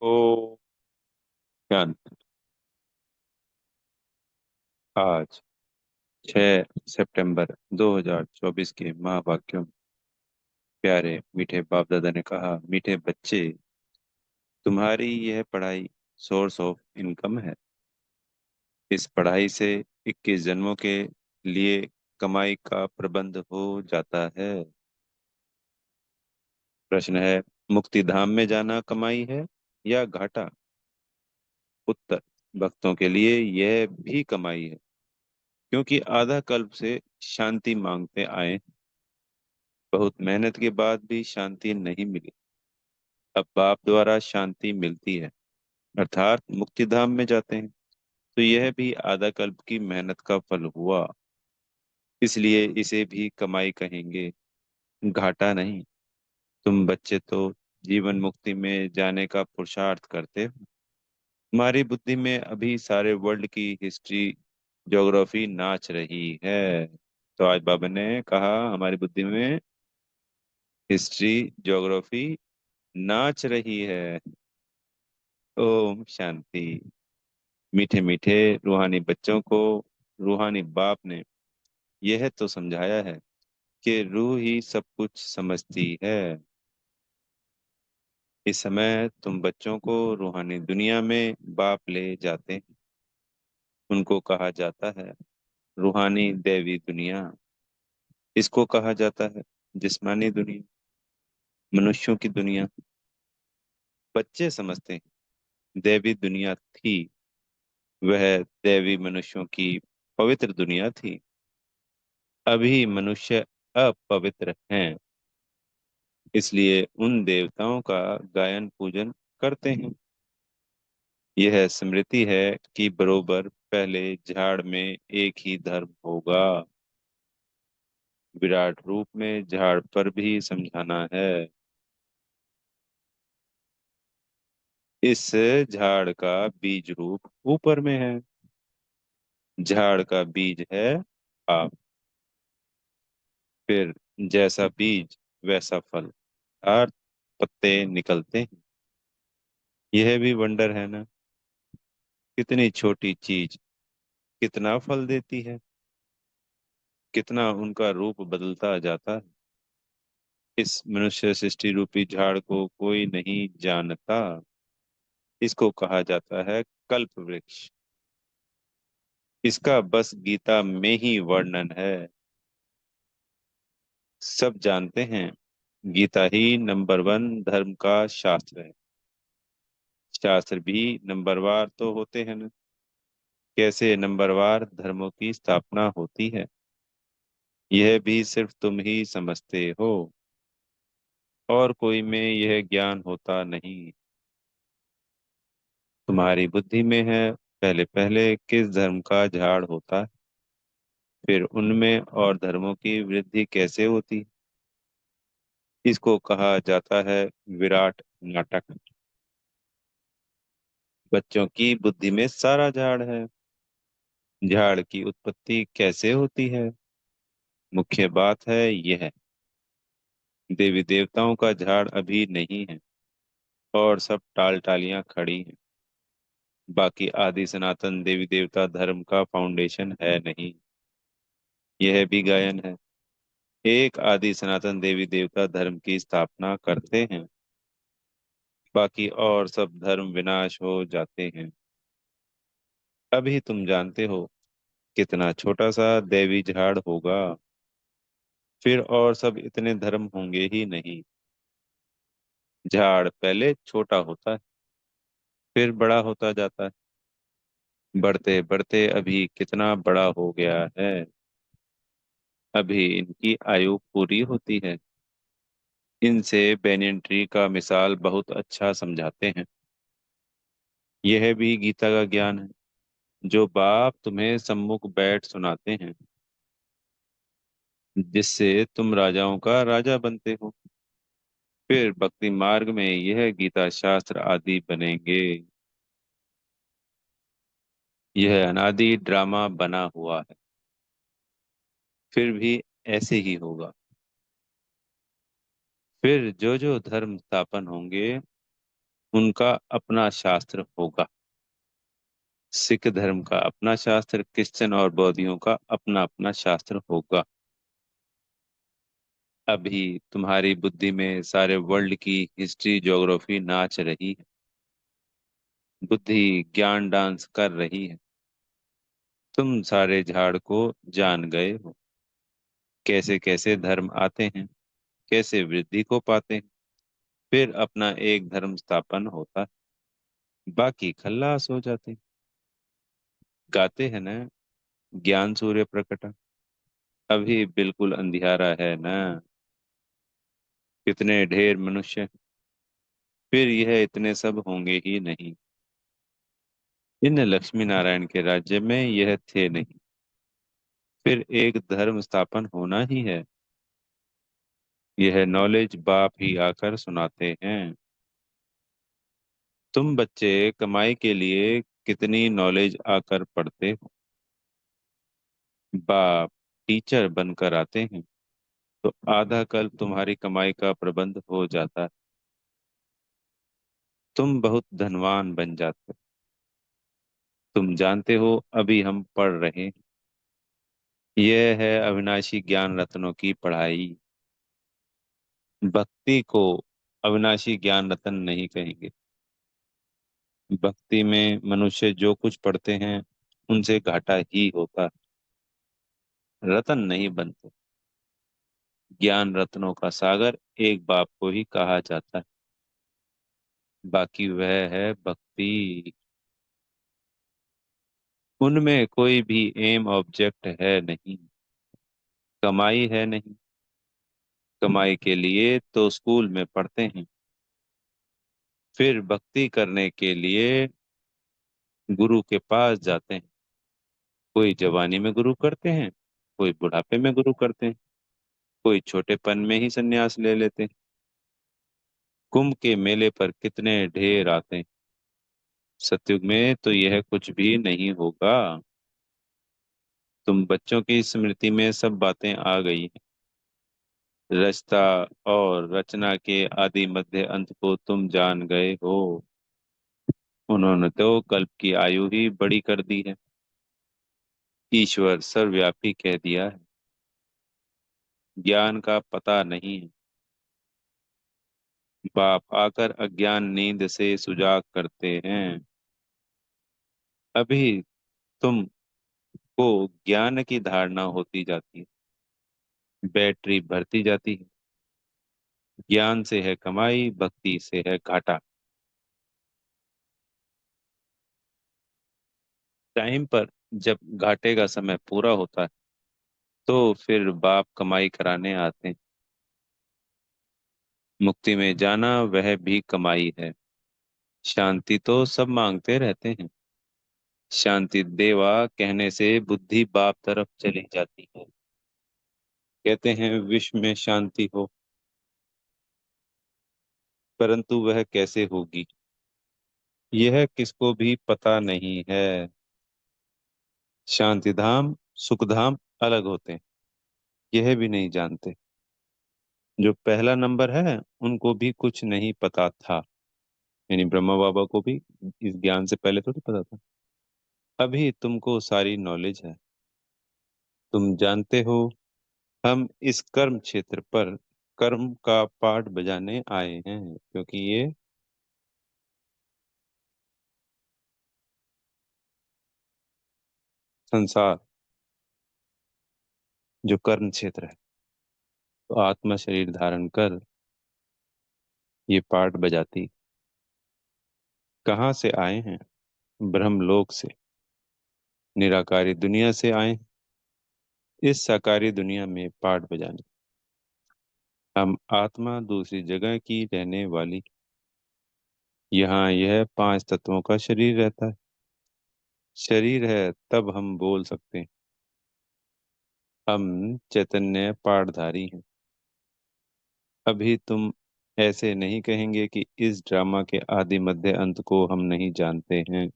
ओ शांत। आज 6 सितंबर 2024 के महावाक्यों में प्यारे मीठे बाप दादा ने कहा, मीठे बच्चे, तुम्हारी यह पढ़ाई सोर्स ऑफ इनकम है। इस पढ़ाई से 21 जन्मों के लिए कमाई का प्रबंध हो जाता है। प्रश्न है, मुक्ति धाम में जाना कमाई है या घाटा? उत्तर, भक्तों के लिए यह भी कमाई है, क्योंकि आधा कल्प से शांति मांगते आए। बहुत मेहनत के बाद भी शांति नहीं मिली। अब बाप द्वारा शांति मिलती है, अर्थात मुक्ति धाम में जाते हैं। तो यह भी आधा कल्प की मेहनत का फल हुआ, इसलिए इसे भी कमाई कहेंगे, घाटा नहीं। तुम बच्चे तो जीवन मुक्ति में जाने का पुरुषार्थ करते हो। तुम्हारी बुद्धि में अभी सारे वर्ल्ड की हिस्ट्री ज्योग्राफी नाच रही है। तो आज बाबा ने कहा, हमारी बुद्धि में हिस्ट्री ज्योग्राफी नाच रही है। ओम शांति। मीठे मीठे रूहानी बच्चों को रूहानी बाप ने यह तो समझाया है कि रूह ही सब कुछ समझती है। इस समय तुम बच्चों को रूहानी दुनिया में बाप ले जाते हैं। उनको कहा जाता है रूहानी दैवी दुनिया। इसको कहा जाता है जिस्मानी दुनिया, मनुष्यों की दुनिया। बच्चे समझते हैं दैवी दुनिया थी, वह दैवी मनुष्यों की पवित्र दुनिया थी। अभी मनुष्य अपवित्र हैं, इसलिए उन देवताओं का गायन पूजन करते हैं। यह स्मृति है कि बरोबर पहले झाड़ में एक ही धर्म होगा। विराट रूप में झाड़ पर भी समझाना है। इस झाड़ का बीज रूप ऊपर में है। झाड़ का बीज है आप। फिर जैसा बीज वैसा फल, अर्थात पत्ते निकलते हैं। यह भी वंडर है ना, कितनी छोटी चीज कितना फल देती है, कितना उनका रूप बदलता जाता है। इस मनुष्य सृष्टि रूपी झाड़ को कोई नहीं जानता। इसको कहा जाता है कल्प वृक्ष। इसका बस गीता में ही वर्णन है। सब जानते हैं गीता ही नंबर 1 धर्म का शास्त्र है। शास्त्र भी नंबरवार तो होते हैं ना। कैसे नंबरवार धर्मों की स्थापना होती है, यह भी सिर्फ तुम ही समझते हो। और कोई में यह ज्ञान होता नहीं। तुम्हारी बुद्धि में है पहले पहले किस धर्म का झाड़ होता है, फिर उनमें और धर्मों की वृद्धि कैसे होती है। इसको कहा जाता है विराट नाटक। बच्चों की बुद्धि में सारा झाड़ है। झाड़ की उत्पत्ति कैसे होती है, मुख्य बात है यह। देवी देवताओं का झाड़ अभी नहीं है, और सब टाल टालियां खड़ी हैं। बाकी आदि सनातन देवी देवता धर्म का फाउंडेशन है नहीं। यह भी गायन है। एक आदि सनातन देवी देवता धर्म की स्थापना करते हैं, बाकी और सब धर्म विनाश हो जाते हैं। अभी तुम जानते हो कितना छोटा सा देवी झाड़ होगा, फिर और सब इतने धर्म होंगे ही नहीं। झाड़ पहले छोटा होता है, फिर बड़ा होता जाता है। बढ़ते बढ़ते अभी कितना बड़ा हो गया है। अभी इनकी आयु पूरी होती है। इनसे बेनियन ट्री का मिसाल बहुत अच्छा समझाते हैं। यह भी गीता का ज्ञान है, जो बाप तुम्हें सम्मुख बैठ सुनाते हैं, जिससे तुम राजाओं का राजा बनते हो। फिर भक्ति मार्ग में यह गीता शास्त्र आदि बनेंगे। यह अनादि ड्रामा बना हुआ है, फिर भी ऐसे ही होगा। फिर जो जो धर्म स्थापन होंगे, उनका अपना शास्त्र होगा। सिख धर्म का अपना शास्त्र, क्रिश्चियन और बौद्धियों का अपना अपना शास्त्र होगा। अभी तुम्हारी बुद्धि में सारे वर्ल्ड की हिस्ट्री ज्योग्राफी नाच रही है। बुद्धि ज्ञान डांस कर रही है। तुम सारे झाड़ को जान गए हो। कैसे कैसे धर्म आते हैं, कैसे वृद्धि को पाते हैं, फिर अपना एक धर्म स्थापन होता है, बाकी खल्लास हो जाते हैं। गाते हैं ना, ज्ञान सूर्य प्रकटा। अभी बिल्कुल अंधियारा है ना। कितने ढेर मनुष्य, फिर यह इतने सब होंगे ही नहीं। इन लक्ष्मी नारायण के राज्य में यह थे नहीं। फिर एक धर्म स्थापन होना ही है। यह नॉलेज बाप ही आकर सुनाते हैं। तुम बच्चे कमाई के लिए कितनी नॉलेज आकर पढ़ते हो। बाप टीचर बनकर आते हैं तो आधा कल तुम्हारी कमाई का प्रबंध हो जाता है। तुम बहुत धनवान बन जाते हो। तुम जानते हो अभी हम पढ़ रहे हैं। यह है अविनाशी ज्ञान रत्नों की पढ़ाई। भक्ति को अविनाशी ज्ञान रत्न नहीं कहेंगे। भक्ति में मनुष्य जो कुछ पढ़ते हैं उनसे घाटा ही होता है, रत्न नहीं बनते। ज्ञान रत्नों का सागर एक बाप को ही कहा जाता है, बाकी वह है भक्ति। उनमें कोई भी एम ऑब्जेक्ट है नहीं। कमाई है नहीं। कमाई के लिए तो स्कूल में पढ़ते हैं, फिर भक्ति करने के लिए गुरु के पास जाते हैं। कोई जवानी में गुरु करते हैं, कोई बुढ़ापे में गुरु करते हैं, कोई छोटेपन में ही संन्यास ले लेते हैं। कुंभ के मेले पर कितने ढेर आते हैं। सतयुग में तो यह कुछ भी नहीं होगा। तुम बच्चों की स्मृति में सब बातें आ गई हैं। रचता और रचना के आदि मध्य अंत को तुम जान गए हो। उन्होंने तो कल्प की आयु ही बड़ी कर दी है। ईश्वर सर्वव्यापी कह दिया है। ज्ञान का पता नहीं है। बाप आकर अज्ञान नींद से सुजाग करते हैं। अभी तुमको ज्ञान की धारणा होती जाती है। बैटरी भरती जाती है। ज्ञान से है कमाई, भक्ति से है घाटा। टाइम पर जब घाटे का समय पूरा होता है तो फिर बाप कमाई कराने आते हैं। मुक्ति में जाना वह भी कमाई है। शांति तो सब मांगते रहते हैं। शांति देवा कहने से बुद्धि बाप तरफ चली जाती है। कहते हैं विश्व में शांति हो, परंतु वह कैसे होगी यह किसको भी पता नहीं है। शांति धाम सुख धाम अलग होते हैं, यह भी नहीं जानते। जो पहला नंबर है उनको भी कुछ नहीं पता था, यानी ब्रह्मा बाबा को भी इस ज्ञान से पहले थोड़ी पता था। अभी तुमको सारी नॉलेज है। तुम जानते हो हम इस कर्म क्षेत्र पर कर्म का पाठ बजाने आए हैं, क्योंकि ये संसार जो कर्म क्षेत्र है, तो आत्मा शरीर धारण कर ये पाठ बजाती। कहाँ से आए हैं? ब्रह्मलोक से। निराकारी दुनिया से आए हैं, इस साकारी दुनिया में पाठ बजाने। हम आत्मा दूसरी जगह की रहने वाली। यहाँ यह पांच तत्वों का शरीर रहता है। शरीर है तब हम बोल सकते हैं। हम चैतन्य पाठधारी हैं। अभी तुम ऐसे नहीं कहेंगे कि इस ड्रामा के आदि मध्य अंत को हम नहीं जानते हैं।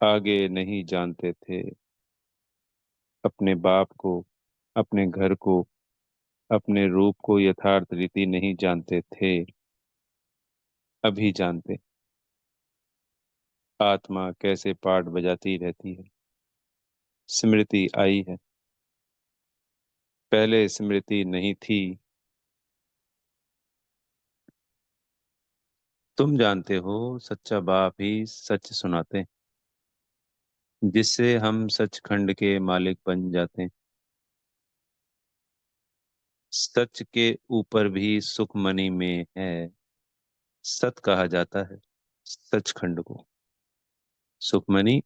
आगे नहीं जानते थे। अपने बाप को, अपने घर को, अपने रूप को यथार्थ रीति नहीं जानते थे। अभी जानते आत्मा कैसे पाठ बजाती रहती है। स्मृति आई है, पहले स्मृति नहीं थी। तुम जानते हो, सच्चा बाप ही सच सुनाते हैं, जिससे हम सचखंड के मालिक बन जाते हैं। सच के ऊपर भी सुखमणि में है, सत कहा जाता है सचखंड को। सुखमणि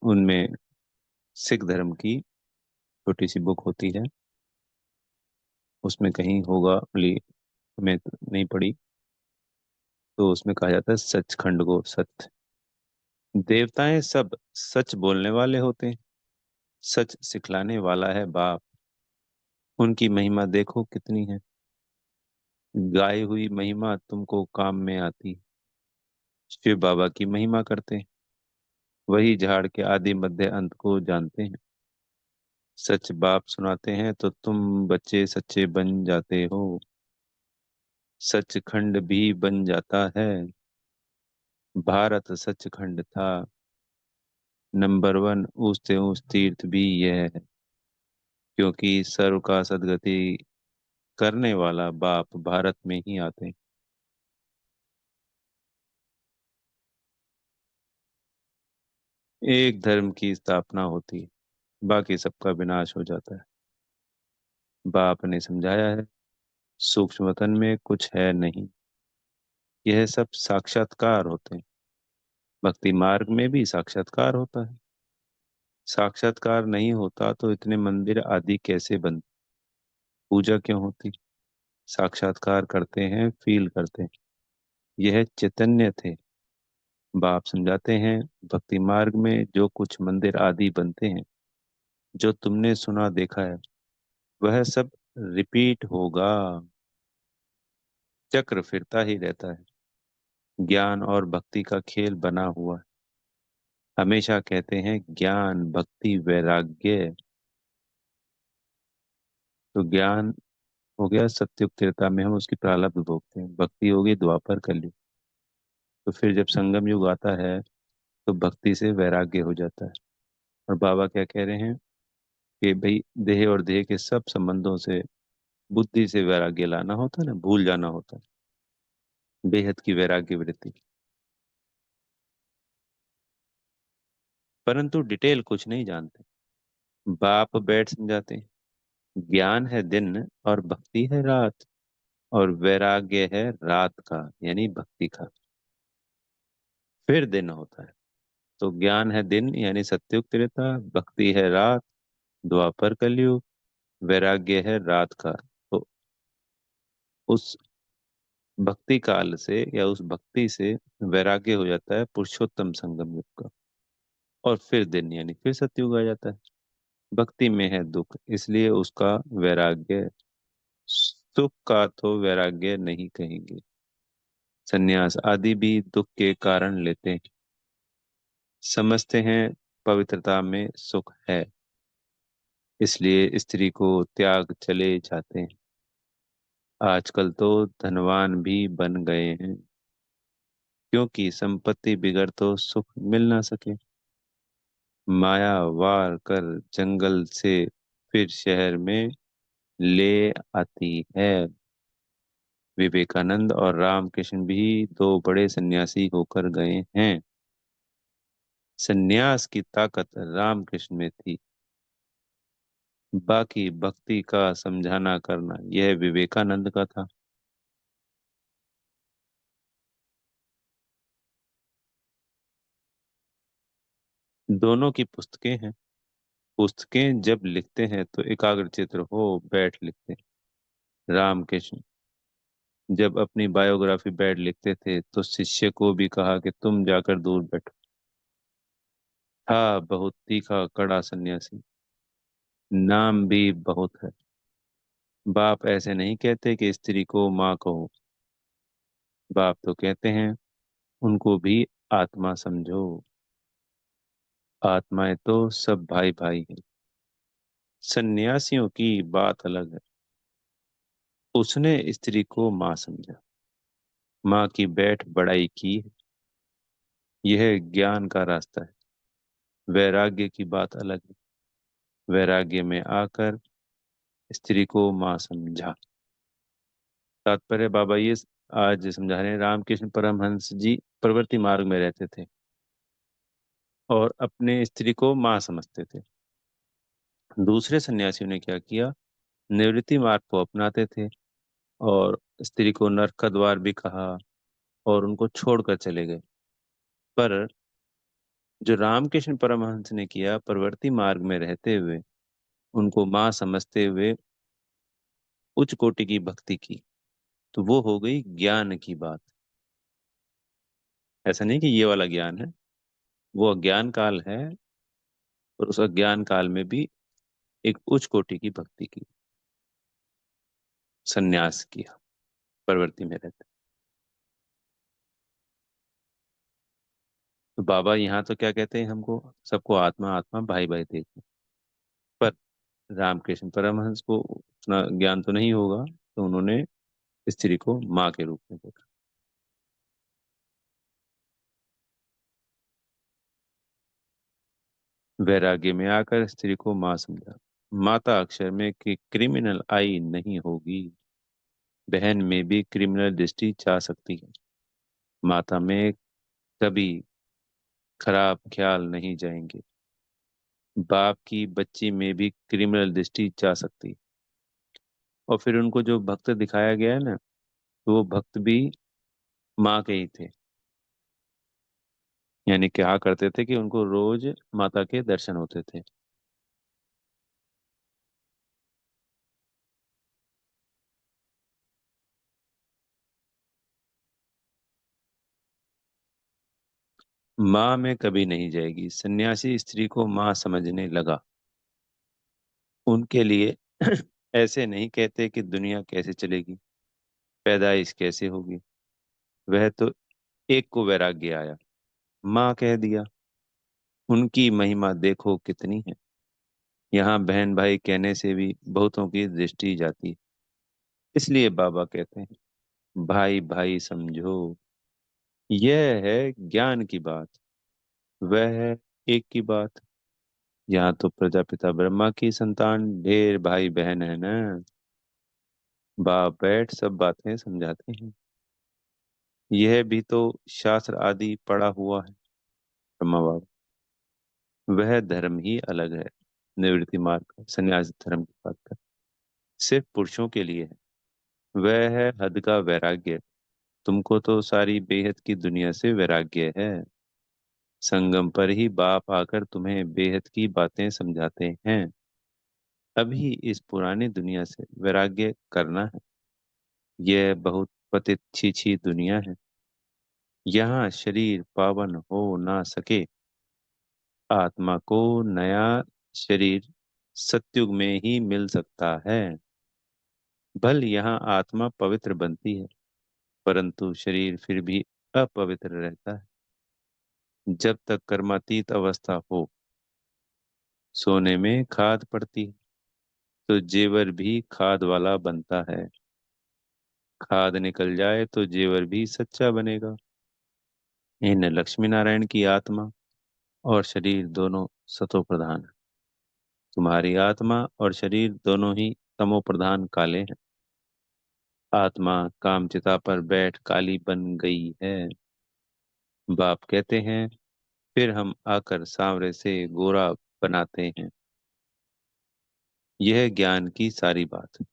उनमें सिख धर्म की छोटी सी बुक होती है, उसमें कहीं होगा, हमें तो नहीं पड़ी। तो उसमें कहा जाता है सचखंड को सत्य। देवताएं सब सच बोलने वाले होते हैं, सच सिखलाने वाला है बाप। उनकी महिमा देखो कितनी है, गाई हुई महिमा तुमको काम में आती। शिव बाबा की महिमा करते हैं, वही झाड़ के आदि मध्य अंत को जानते हैं। सच बाप सुनाते हैं तो तुम बच्चे सच्चे बन जाते हो। सचखंड भी बन जाता है। भारत सचखंड था, नंबर वन ऊंच से ऊंच तीर्थ भी यह है, क्योंकि सर्व का सदगति करने वाला बाप भारत में ही आते हैं। एक धर्म की स्थापना होती है, बाकी सबका विनाश हो जाता है। बाप ने समझाया है, सूक्ष्म वतन में कुछ है नहीं, यह सब साक्षात्कार होते हैं। भक्ति मार्ग में भी साक्षात्कार होता है। साक्षात्कार नहीं होता तो इतने मंदिर आदि कैसे बनते, पूजा क्यों होती। साक्षात्कार करते हैं, फील करते हैं, यह चैतन्य थे। बाप समझाते हैं, भक्ति मार्ग में जो कुछ मंदिर आदि बनते हैं, जो तुमने सुना देखा है, वह सब रिपीट होगा। चक्र फिरता ही रहता है। ज्ञान और भक्ति का खेल बना हुआ है। हमेशा कहते हैं ज्ञान भक्ति वैराग्य। तो ज्ञान हो गया सत्युग त्रेता में, हम उसकी प्रारब्ध भोगते हैं। भक्ति होगी द्वापर कलयुग। तो फिर जब संगम युग आता है तो भक्ति से वैराग्य हो जाता है। और बाबा क्या कह रहे हैं कि भाई देह और देह के सब संबंधों से बुद्धि से वैराग्य लाना होता है ना, भूल जाना होता है, बेहद की वैराग्य वृत्ति। परंतु डिटेल कुछ नहीं जानते। बाप बैठ समझाते हैं, ज्ञान है दिन और भक्ति है रात, और वैराग्य है रात का यानी भक्ति का। फिर दिन होता है। तो ज्ञान है दिन यानी सत्युग त्रेता, भक्ति है रात द्वापर कलयुग, वैराग्य है रात का। तो उस भक्ति काल से या उस भक्ति से वैराग्य हो जाता है पुरुषोत्तम संगम युग का। और फिर दिन यानी फिर सतयुग आ जाता है। भक्ति में है दुख, इसलिए उसका वैराग्य है। सुख का तो वैराग्य नहीं कहेंगे। संन्यास आदि भी दुख के कारण लेते हैं, समझते हैं पवित्रता में सुख है, इसलिए स्त्री को त्याग चले जाते हैं। आजकल तो धनवान भी बन गए हैं, क्योंकि संपत्ति बिगड़ तो सुख मिल ना सके। माया वार कर जंगल से फिर शहर में ले आती है। विवेकानंद और रामकृष्ण भी दो बड़े सन्यासी होकर गए हैं। सन्यास की ताकत रामकृष्ण में थी, बाकी भक्ति का समझाना करना यह विवेकानंद का था। दोनों की पुस्तकें हैं। पुस्तकें जब लिखते हैं तो एकाग्रचित्त हो बैठ लिखते हैं। रामकृष्ण जब अपनी बायोग्राफी बैठ लिखते थे तो शिष्य को भी कहा कि तुम जाकर दूर बैठो। था बहुत तीखा कड़ा सन्यासी, नाम भी बहुत है। बाप ऐसे नहीं कहते कि स्त्री को माँ कहो। बाप तो कहते हैं उनको भी आत्मा समझो। आत्माएं तो सब भाई भाई हैं। सन्यासियों की बात अलग है। उसने स्त्री को माँ समझा, माँ की बैठ बड़ाई की है। यह ज्ञान का रास्ता है। वैराग्य की बात अलग है। वैराग्य में आकर स्त्री को माँ समझा। तात्पर्य बाबा ये आज समझा रहे हैं, रामकृष्ण परमहंस जी प्रवृत्ति मार्ग में रहते थे और अपने स्त्री को माँ समझते थे। दूसरे सन्यासियों ने क्या किया, निवृत्ति मार्ग को अपनाते थे और स्त्री को नरक का द्वार भी कहा और उनको छोड़कर चले गए। पर जो रामकृष्ण परमहंस ने किया, प्रवृत्ति मार्ग में रहते हुए उनको माँ समझते हुए उच्च कोटि की भक्ति की, तो वो हो गई ज्ञान की बात। ऐसा नहीं कि ये वाला ज्ञान है, वो अज्ञान काल है और उस अज्ञान काल में भी एक उच्च कोटि की भक्ति की, सन्यास किया, प्रवृत्ति में रहते। तो बाबा यहाँ तो क्या कहते हैं हमको, सबको आत्मा आत्मा भाई भाई देखो। पर रामकृष्ण परमहंस को उतना ज्ञान तो नहीं होगा, तो उन्होंने स्त्री को माँ के रूप में देखा। वैराग्य में आकर स्त्री को माँ समझा। माता अक्षर में कि क्रिमिनल आई नहीं होगी, बहन में भी क्रिमिनल दृष्टि जा सकती है। माता में कभी खराब ख्याल नहीं जाएंगे। बाप की बच्ची में भी क्रिमिनल दृष्टि जा सकती है। और फिर उनको जो भक्त दिखाया गया है ना, तो वो भक्त भी माँ के ही थे। यानी क्या करते थे कि उनको रोज माता के दर्शन होते थे। माँ में कभी नहीं जाएगी। सन्यासी स्त्री को माँ समझने लगा। उनके लिए ऐसे नहीं कहते कि दुनिया कैसे चलेगी, पैदाइश कैसे होगी। वह तो एक को वैराग्य आया, माँ कह दिया। उनकी महिमा देखो कितनी है। यहाँ बहन भाई कहने से भी बहुतों की दृष्टि जाती है। इसलिए बाबा कहते हैं, भाई भाई समझो। यह है ज्ञान की बात, वह है एक की बात। यहाँ तो प्रजापिता ब्रह्मा की संतान ढेर भाई बहन है ना। बाप बैठ सब बातें समझाते हैं। यह भी तो शास्त्र आदि पढ़ा हुआ है। ब्रह्मा बाबा, वह धर्म ही अलग है। निवृत्ति मार्ग का, संन्यास धर्म की बात कर, सिर्फ पुरुषों के लिए है। वह है हद का वैराग्य। तुमको तो सारी बेहद की दुनिया से वैराग्य है। संगम पर ही बाप आकर तुम्हें बेहद की बातें समझाते हैं। अभी इस पुरानी दुनिया से वैराग्य करना है। यह बहुत पतित छी दुनिया है। यहाँ शरीर पावन हो ना सके। आत्मा को नया शरीर सतयुग में ही मिल सकता है। भल यहाँ आत्मा पवित्र बनती है, परंतु शरीर फिर भी अपवित्र रहता है। जब तक कर्मातीत अवस्था हो, सोने में खाद पड़ती है, तो जेवर भी खाद वाला बनता है। खाद निकल जाए तो जेवर भी सच्चा बनेगा। इन लक्ष्मी नारायण की आत्मा और शरीर दोनों सतो प्रधान है। तुम्हारी आत्मा और शरीर दोनों ही तमो प्रधान काले हैं। आत्मा कामचिता पर बैठ काली बन गई है। बाप कहते हैं, फिर हम आकर सांवरे से गोरा बनाते हैं। यह ज्ञान की सारी बात है,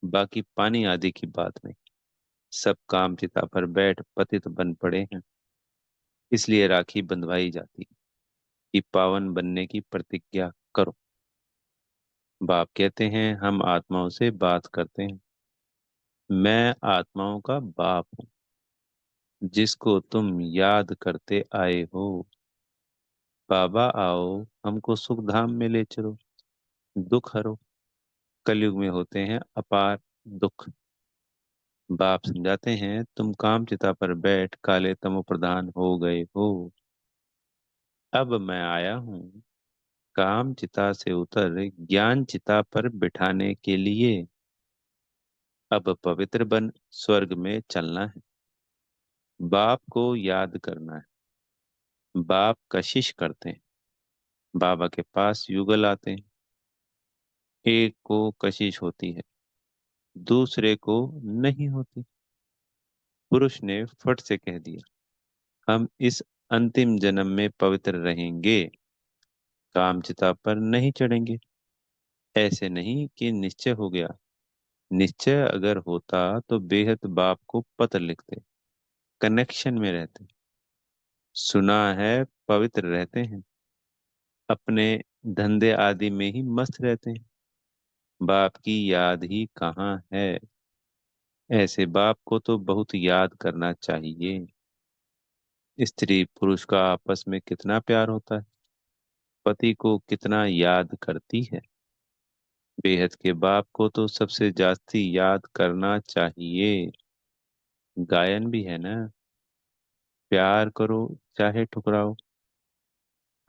बाकी पानी आदि की बात नहीं। सब कामचिता पर बैठ पतित बन पड़े हैं। इसलिए राखी बंधवाई जाती है कि पावन बनने की प्रतिज्ञा करो। बाप कहते हैं, हम आत्माओं से बात करते हैं। मैं आत्माओं का बाप हूँ, जिसको तुम याद करते आए हो। बाबा आओ, हमको सुख धाम में ले चलो, दुख हरो। कलयुग में होते हैं अपार दुख। बाप समझाते हैं, तुम काम चिता पर बैठ काले तमो प्रधान हो गए हो। अब मैं आया हूँ काम चिता से उतर ज्ञान चिता पर बिठाने के लिए। अब पवित्र बन स्वर्ग में चलना है। बाप को याद करना है। बाप कशिश करते हैं। बाबा के पास युगल आते हैं। एक को कशिश होती है, दूसरे को नहीं होती। पुरुष ने फट से कह दिया, हम इस अंतिम जन्म में पवित्र रहेंगे, कामचिता पर नहीं चढ़ेंगे। ऐसे नहीं कि निश्चय हो गया। निश्चय अगर होता तो बेहद बाप को पत्र लिखते, कनेक्शन में रहते। सुना है पवित्र रहते हैं, अपने धंधे आदि में ही मस्त रहते हैं। बाप की याद ही कहाँ है। ऐसे बाप को तो बहुत याद करना चाहिए। स्त्री पुरुष का आपस में कितना प्यार होता है, पति को कितना याद करती है। बेहद के बाप को तो सबसे जास्ती याद करना चाहिए। गायन भी है ना, प्यार करो चाहे ठुकराओ,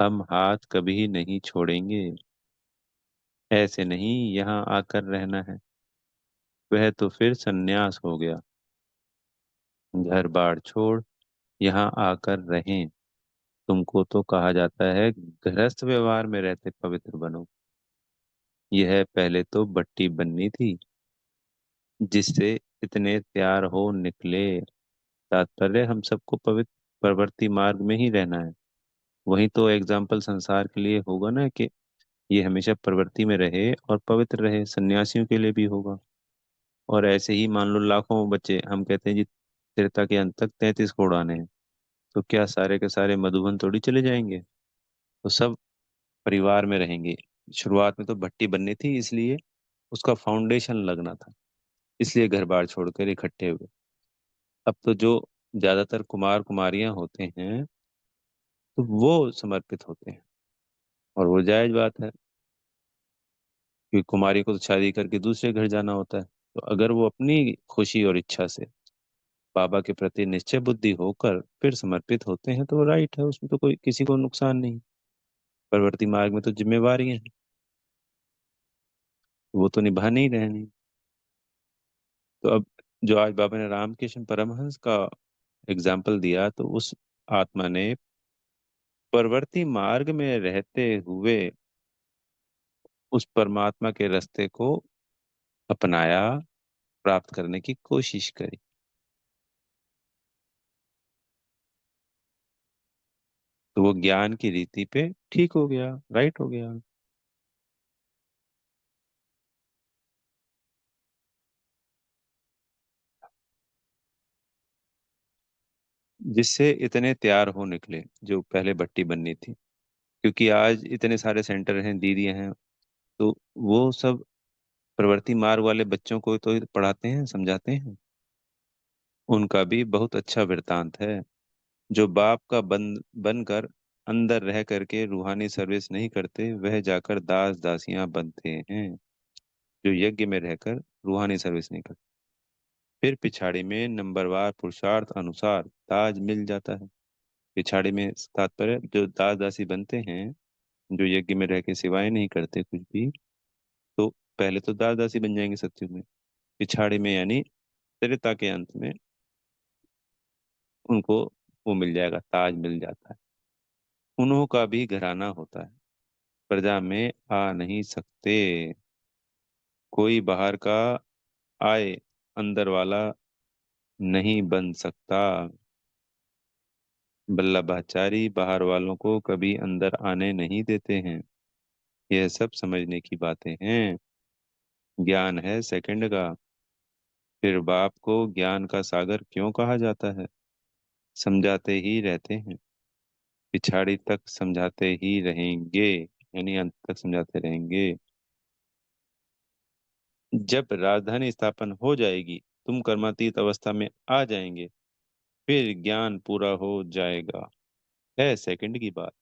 हम हाथ कभी नहीं छोड़ेंगे। ऐसे नहीं यहाँ आकर रहना है, वह तो फिर सन्यास हो गया। घर बार छोड़ यहाँ आकर रहें। तुमको तो कहा जाता है गृहस्थ व्यवहार में रहते पवित्र बनो। यह पहले तो बट्टी बननी थी, जिससे इतने तैयार हो निकले। तात्पर्य हम सबको पवित्र प्रवृत्ति मार्ग में ही रहना है। वही तो एग्जाम्पल संसार के लिए होगा ना, कि ये हमेशा प्रवृत्ति में रहे और पवित्र रहे। सन्यासियों के लिए भी होगा। और ऐसे ही मान लो लाखों बच्चे, हम कहते हैं जी तीर्था के अंत तक 33 को उड़ाने हैं, तो क्या सारे के सारे मधुबन थोड़ी चले जाएंगे? तो सब परिवार में रहेंगे। शुरुआत में तो भट्टी बननी थी, इसलिए उसका फाउंडेशन लगना था, इसलिए घर बार छोड़कर इकट्ठे हुए। अब तो जो ज्यादातर कुमार कुमारियां होते हैं, तो वो समर्पित होते हैं। और वो जायज बात है, क्योंकि कुमारी को तो शादी करके दूसरे घर जाना होता है। तो अगर वो अपनी खुशी और इच्छा से बाबा के प्रति निश्चय बुद्धि होकर फिर समर्पित होते हैं, तो वो राइट है, उसमें तो कोई किसी को नुकसान नहीं। परवर्ती मार्ग में तो जिम्मेवारी है, वो तो निभानी ही रहनी। तो अब जो आज बाबा ने रामकृष्ण परमहंस का एग्जाम्पल दिया, तो उस आत्मा ने परवर्ती मार्ग में रहते हुए उस परमात्मा के रास्ते को अपनाया, प्राप्त करने की कोशिश करी। तो वो ज्ञान की रीति पे ठीक हो गया, राइट हो गया। जिससे इतने तैयार हो निकले जो पहले भट्टी बननी थी। क्योंकि आज इतने सारे सेंटर हैं, दीदियां हैं, तो वो सब प्रवृत्ति मार्ग वाले बच्चों को तो पढ़ाते हैं, समझाते हैं। उनका भी बहुत अच्छा वृत्तांत है। जो बाप का बनकर अंदर रह करके रूहानी सर्विस नहीं करते, वह जाकर दास दासियां बनते हैं। जो यज्ञ में रहकर रूहानी सर्विस नहीं करते, फिर पिछाड़ी में नंबरवार पुरुषार्थ अनुसार ताज मिल जाता है। पिछाड़ी में तात्पर्य जो दास दासी बनते हैं, जो यज्ञ में रह के सेवाएं नहीं करते कुछ भी, तो पहले तो दास दासी बन जाएंगे सत्युग में। पिछाड़ी में यानी त्रेता के अंत में उनको वो मिल जाएगा, ताज मिल जाता है। उन्हों का भी घराना होता है, प्रजा में आ नहीं सकते। कोई बाहर का आए, अंदर वाला नहीं बन सकता। वल्लभाचारी बाहर वालों को कभी अंदर आने नहीं देते हैं। यह सब समझने की बातें हैं। ज्ञान है सेकंड का। फिर बाप को ज्ञान का सागर क्यों कहा जाता है? समझाते ही रहते हैं, पिछाड़ी तक समझाते ही रहेंगे, यानी अंत तक समझाते रहेंगे। जब राजधानी स्थापन हो जाएगी, तुम कर्मातीत अवस्था में आ जाएंगे, फिर ज्ञान पूरा हो जाएगा। है सेकंड की बात,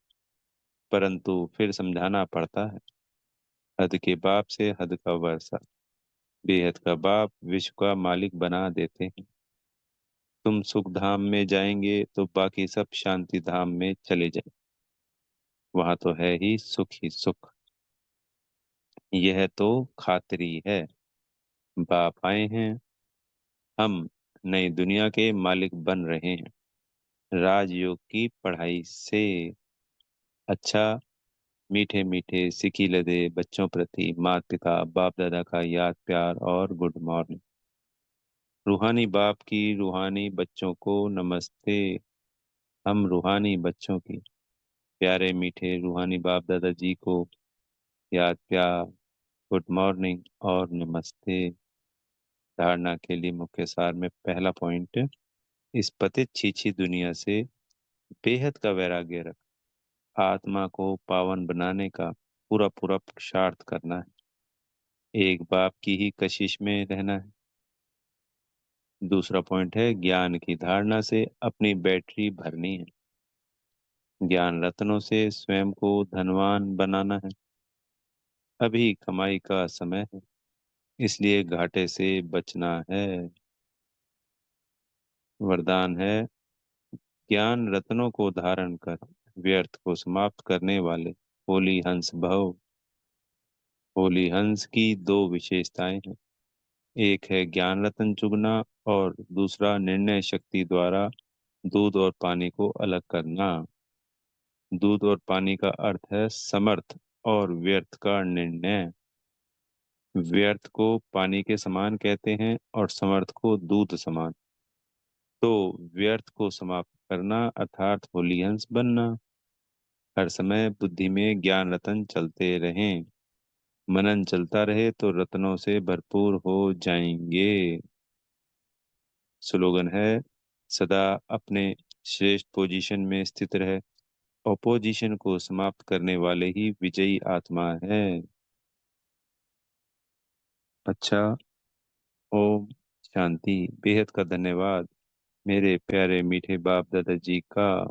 परंतु फिर समझाना पड़ता है। हद के बाप से हद का वर्षा, बेहद का बाप विश्व का मालिक बना देते हैं। तुम सुख धाम में जाएंगे तो बाकी सब शांति धाम में चले जाएं। वहां तो है ही सुख ही सुख। यह तो खातरी है। बाप आए हैं, हम नई दुनिया के मालिक बन रहे हैं। राजयोग की पढ़ाई से। अच्छा, मीठे मीठे सिकी लदे बच्चों प्रति माता पिता बाप दादा का याद प्यार और गुड मॉर्निंग। रूहानी बाप की रूहानी बच्चों को नमस्ते। हम रूहानी बच्चों की प्यारे मीठे रूहानी बाप दादा जी को याद प्यार, गुड मॉर्निंग और नमस्ते। धारणा के लिए मुख्य सार में पहला पॉइंट, इस पतित छीछी दुनिया से बेहद का वैराग्य रख आत्मा को पावन बनाने का पूरा पूरा पुरुषार्थ करना है। एक बाप की ही कशिश में रहना है। दूसरा पॉइंट है, ज्ञान की धारणा से अपनी बैटरी भरनी है। ज्ञान रत्नों से स्वयं को धनवान बनाना है। अभी कमाई का समय है, इसलिए घाटे से बचना है। वरदान है, ज्ञान रत्नों को धारण कर व्यर्थ को समाप्त करने वाले होली हंस भव। होली हंस की दो विशेषताएं हैं। एक है ज्ञान रत्न चुगना और दूसरा निर्णय शक्ति द्वारा दूध और पानी को अलग करना। दूध और पानी का अर्थ है समर्थ और व्यर्थ का निर्णय। व्यर्थ को पानी के समान कहते हैं और समर्थ को दूध समान। तो व्यर्थ को समाप्त करना अर्थात होलियंस बनना। हर समय बुद्धि में ज्ञान रतन चलते रहें। मनन चलता रहे तो रत्नों से भरपूर हो जाएंगे। स्लोगन है, सदा अपने श्रेष्ठ पोजीशन में स्थित रहे। ऑपोजिशन को समाप्त करने वाले ही विजयी आत्मा है। अच्छा, ओम शांति। बेहद का धन्यवाद मेरे प्यारे मीठे बाप दादाजी का।